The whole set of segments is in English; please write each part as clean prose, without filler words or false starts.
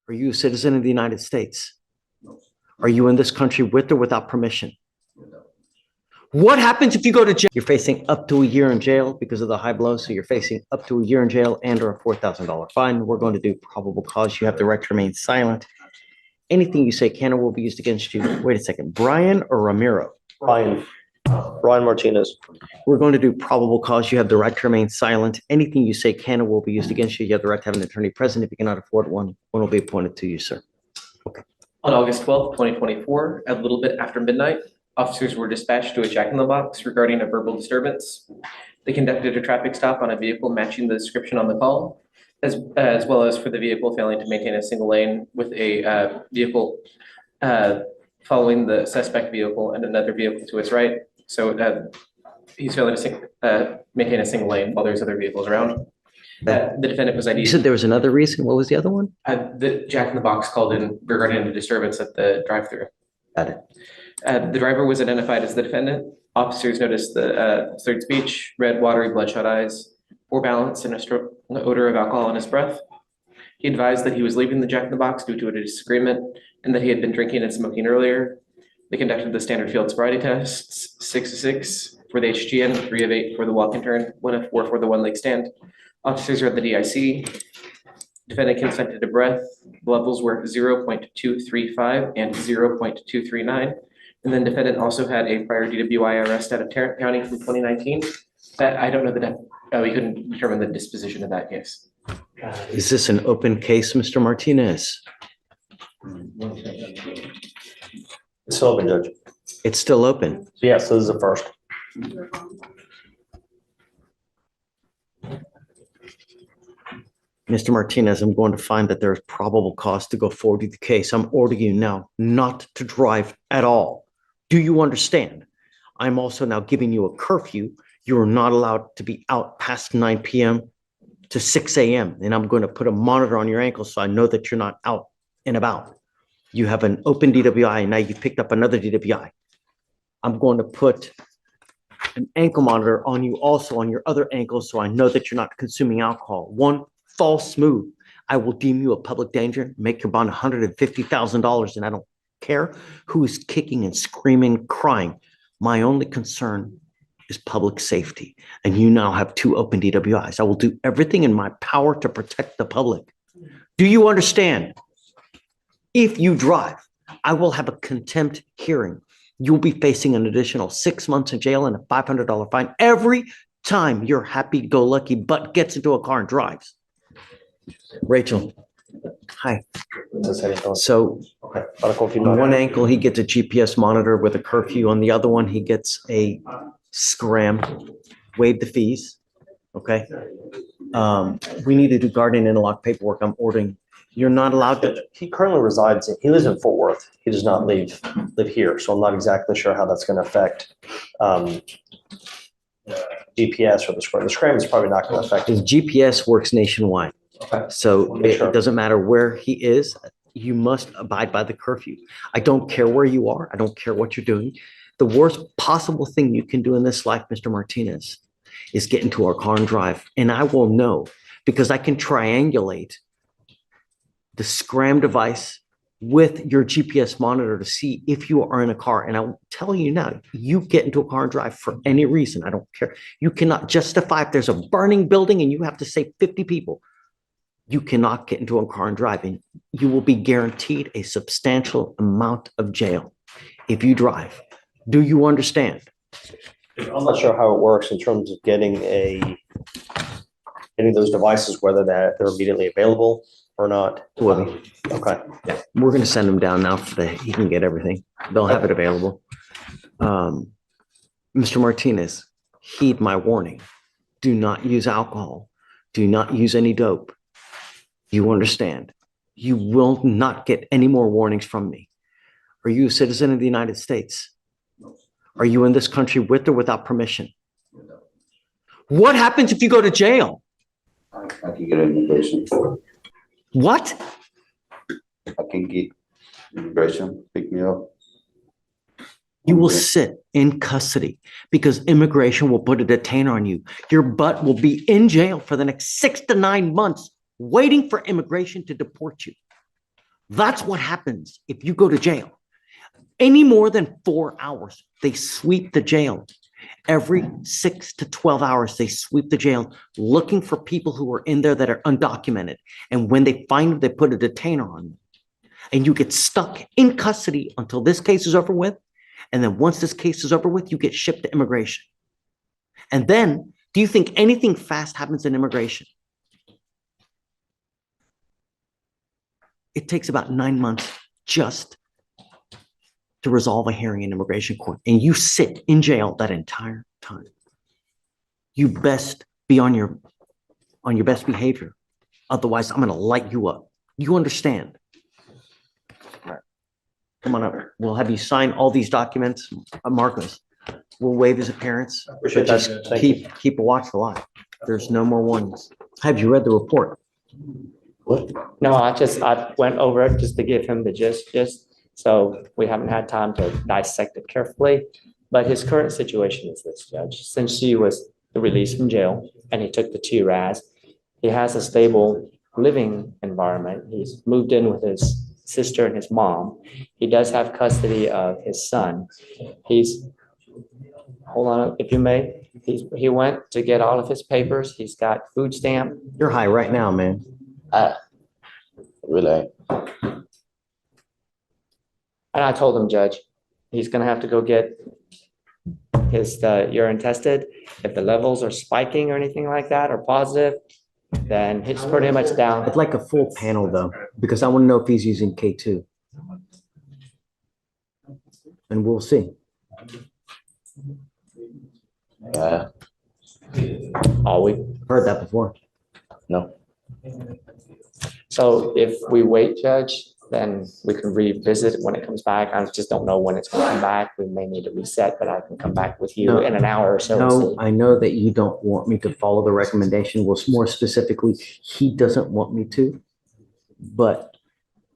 Are you a citizen of the United States? Are you in this country with or without permission? What happens if you go to jail? You're facing up to a year in jail because of the high blow. So you're facing up to a year in jail and or a $4,000 fine. We're going to do probable cause. You have the right to remain silent. Anything you say can or will be used against you. Wait a second. Brian or Ramiro? Brian. Brian Martinez. We're going to do probable cause. You have the right to remain silent. Anything you say can or will be used against you. You have the right to have an attorney present. If you cannot afford one will be appointed to you, sir. Okay. On August 12th, 2024, at a little bit after midnight, officers were dispatched to a Jack in the Box regarding a verbal disturbance. They conducted a traffic stop on a vehicle matching the description on the call, as well as for the vehicle failing to maintain a single lane with a vehicle following the suspect vehicle and another vehicle to its right. So he's failing to maintain a single lane while there's other vehicles around. The defendant was ID'd. You said there was another reason. What was the other one? The Jack in the Box called in regarding a disturbance at the drive-thru. Got it. The driver was identified as the defendant. Officers noticed the third speech, red, watery, bloodshot eyes, poor balance, and an odor of alcohol in his breath. He advised that he was leaving the Jack in the Box due to a disagreement and that he had been drinking and smoking earlier. They conducted the standard field sobriety tests, 6 of 6 for the HGN, 3 of 8 for the walk and turn, 1 of 4 for the one leg stand. Officers are at the DIC. Defendant consented to breath. Levels were 0.235 and 0.239. And then defendant also had a prior DWI arrest out of Tarrant County from 2019. But I don't know that we couldn't determine the disposition of that case. Is this an open case, Mr. Martinez? It's still open, Judge. It's still open. So yes, this is the first. Mr. Martinez, I'm going to find that there's probable cause to go forward with the case. I'm ordering you now not to drive at all. Do you understand? I'm also now giving you a curfew. You're not allowed to be out past 9 p.m. to 6 a.m. And I'm going to put a monitor on your ankle so I know that you're not out and about. You have an open DWI and now you've picked up another DWI. I'm going to put an ankle monitor on you also on your other ankle so I know that you're not consuming alcohol. One false move, I will deem you a public danger, make your bond $150,000, and I don't care who is kicking and screaming, crying. My only concern is public safety, and you now have 2 open DWIs. I will do everything in my power to protect the public. Do you understand? If you drive, I will have a contempt hearing. You'll be facing an additional 6 months in jail and a $500 fine every time your happy-go-lucky butt gets into a car and drives. Rachel, hi. So on one ankle, he gets a GPS monitor with a curfew. On the other one, he gets a scram. Waive the fees. Okay. We need to do guardian interlock paperwork. I'm ordering. You're not allowed to. He currently resides he lives in Fort Worth. He does not live here. So I'm not exactly sure how that's going to affect GPS or the scram. The scram is probably not going to affect His GPS works nationwide. Okay. So it doesn't matter where he is, you must abide by the curfew. I don't care where you are. I don't care what you're doing. The worst possible thing you can do in this life, Mr. Martinez, is get into our car and drive. And I will know because I can triangulate the scram device with your GPS monitor to see if you are in a car. And I'm telling you now, you get into a car and drive for any reason. I don't care. You cannot justify if there's a burning building and you have to save 50 people. You cannot get into a car and drive, and you will be guaranteed a substantial amount of jail if you drive. Do you understand? I'm not sure how it works in terms of getting those devices, whether they're immediately available or not. Okay. Yeah. We're going to send him down now he can get everything. They'll have it available. Mr. Martinez, heed my warning. Do not use alcohol. Do not use any dope. You understand? You will not get any more warnings from me. Are you a citizen of the United States? Are you in this country with or without permission? What happens if you go to jail? I can get immigration. What? I can get immigration, pick me up. You will sit in custody because immigration will put a detainer on you. Your butt will be in jail for the next 6 to 9 months waiting for immigration to deport you. That's what happens if you go to jail. Any more than 4 hours, they sweep the jail. Every 6 to 12 hours, they sweep the jail looking for people who are in there that are undocumented. And when they find them, they put a detainer on them. And you get stuck in custody until this case is over with. And then once this case is over with, you get shipped to immigration. And then, do you think anything fast happens in immigration? It takes about 9 months just to resolve a hearing in immigration court. And you sit in jail that entire time. You best be on your best behavior. Otherwise, I'm gonna light you up. You understand? All right. Come on up. We'll have you sign all these documents. Marcos, we'll waive his appearance. Appreciate But that. just Thank you. keep a watchful eye. There's no more warnings. Have you read the report? What? No, I went over it just to give him the gist, so we haven't had time to dissect it carefully. But his current situation is this, Judge. Since he was released from jail and he took the TRAS, he has a stable living environment. He's moved in with his sister and his mom. He does have custody of his son. Hold on, if you may, he went to get all of his papers. He's got food stamp. You're high right now, man. Really? And I told him, Judge, he's gonna have to go get his urine tested. If the levels are spiking or anything like that or positive, then he's pretty much down. I'd like a full panel though, because I want to know if he's using K2. And we'll see. Yeah. All we, Heard that before. No. so if we wait, Judge, then we can revisit when it comes back. I just don't know when it's gonna come back. We may need to reset, but I can come back with you No. in an hour or so. and No, see. I know that you don't want me to follow the recommendation. Well, more specifically, he doesn't want me to. But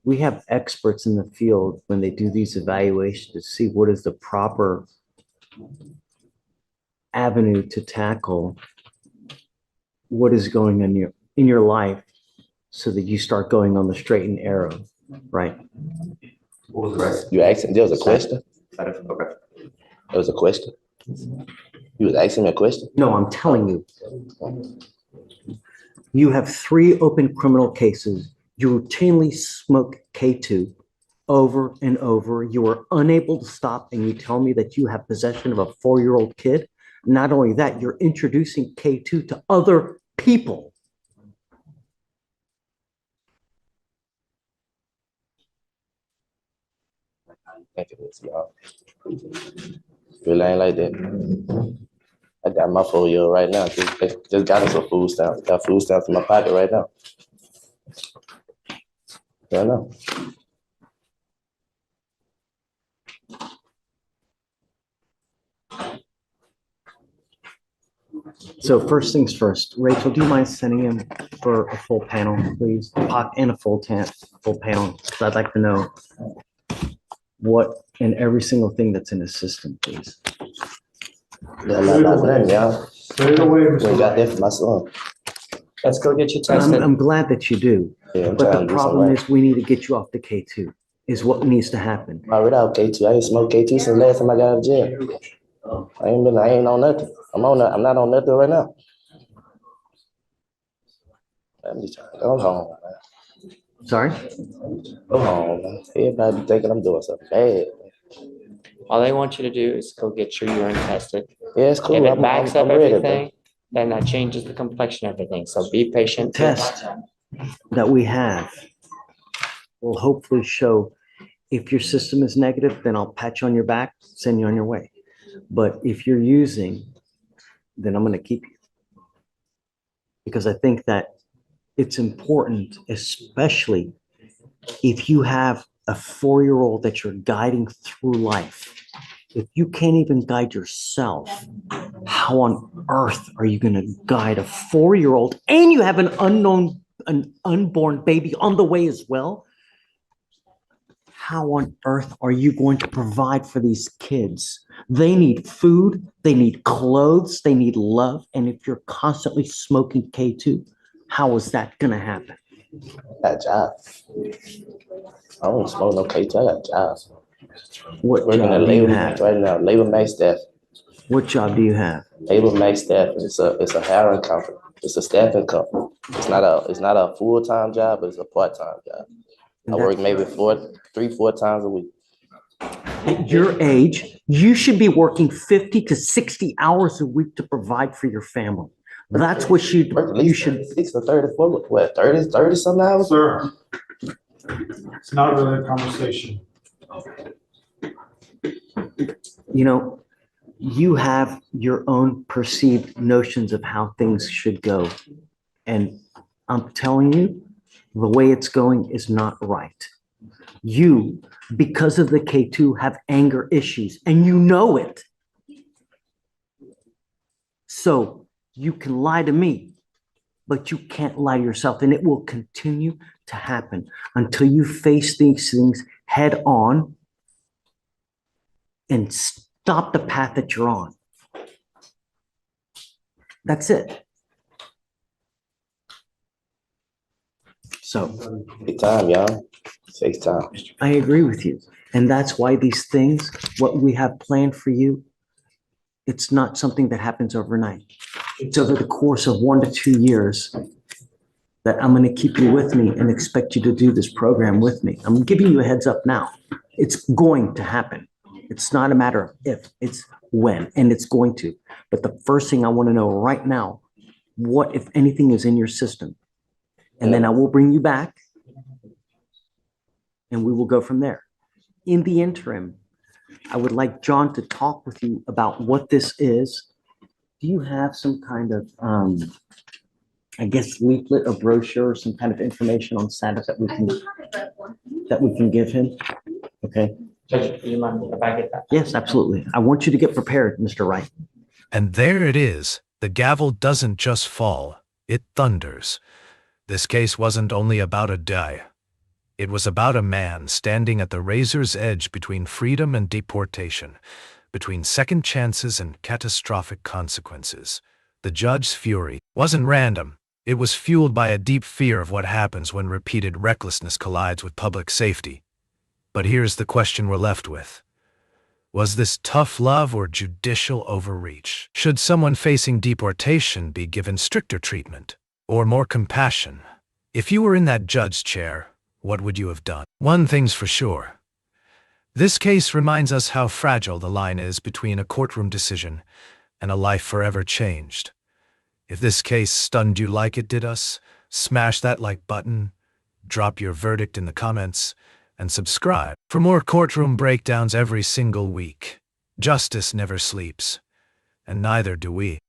we have experts in the field when they do these evaluations to see what is the proper avenue to tackle what is going on in your life so that you start going on the straight and narrow, right? What was the rest? You asking, there was a question? Okay. There was a question? You was asking me a question? No, I'm telling you. You have 3 open criminal cases. You routinely smoke K2 over and over. You are unable to stop, and you tell me that you have possession of a 4-year-old kid. Not only that, you're introducing K2 to other people. Thank you, y'all. Really ain't like that. I got my 4-year-old right now. Just got us some food stamps. Got food stamps in my pocket right now. Yeah, I know. So first things first, Rachel, do you mind sending him for a full panel, please? And a full panel, because I'd like to know what and every single thing that's in his system, please. Yeah, not nothing, y'all. Stay away, We Mr. got that for my son. Let's go get you I'm, tested. I'm glad that you do, Yeah, I'm but trying the to do something problem right. is we need to get you off the K2, is what needs to happen. I already out K2. I ain't smoked K2 since last time I got out of jail. I ain't on nothing. I'm not on nothing right now. I'm just trying to go home, man. Sorry? Go home, man. Everybody be thinking I'm doing something bad. All they want you to do is go get your urine tested. Yeah, it's cool. If it I'm backs up ready, everything, then that changes the complexion of everything. So be patient. Test that we have will hopefully show if your system is negative, then I'll pat you on your back, send you on your way. But if you're using, then I'm going to keep you. Because I think that it's important, especially if you have a 4-year-old that you're guiding through life. If you can't even guide yourself, how on earth are you going to guide a 4-year-old and you have an unborn baby on the way as well? How on earth are you going to provide for these kids? They need food, they need clothes, they need love. And if you're constantly smoking K2, how is that going to happen? Got a job. I don't smoke no K2. I got jobs. What Working at job do you labor have? right now. Labor Max staff. What job do you have? Labor Max staff. It's a hiring company. It's a staffing company. It's not a full-time job, but it's a part-time job. I work maybe 3-4 times a week. At your age, you should be working 50 to 60 hours a week to provide for your family. That's what Work at you least should. 6 or 34, what, 30 some hours? Sir, it's not really a conversation. You know, you have your own perceived notions of how things should go. And I'm telling you, the way it's going is not right. You, because of the K2, have anger issues and you know it. So you can lie to me, but you can't lie to yourself. And it will continue to happen until you face these things head on and stop the path that you're on. That's it. So Take time, y'all. Takes time. I agree with you. And that's why these things, what we have planned for you, it's not something that happens overnight. It's over the course of 1 to 2 years that I'm going to keep you with me and expect you to do this program with me. I'm giving you a heads up now. It's going to happen. It's not a matter of if, it's when, and it's going to. But the first thing I want to know right now, what, if anything, is in your system? And then I will bring you back and we will go from there. In the interim, I would like John to talk with you about what this is. Do you have some kind of, I guess, leaflet or brochure or some kind of information on status that we can give him? Okay. Judge, do you mind if I get that? Yes, absolutely. I want you to get prepared, Mr. Wright. And there it is. The gavel doesn't just fall, it thunders. This case wasn't only about a day. It was about a man standing at the razor's edge between freedom and deportation, between second chances and catastrophic consequences. The judge's fury wasn't random. It was fueled by a deep fear of what happens when repeated recklessness collides with public safety. But here's the question we're left with. Was this tough love or judicial overreach? Should someone facing deportation be given stricter treatment or more compassion? If you were in that judge's chair, what would you have done? One thing's for sure. This case reminds us how fragile the line is between a courtroom decision and a life forever changed. If this case stunned you like it did us, smash that like button, drop your verdict in the comments, and subscribe for more courtroom breakdowns every single week. Justice never sleeps, and neither do we.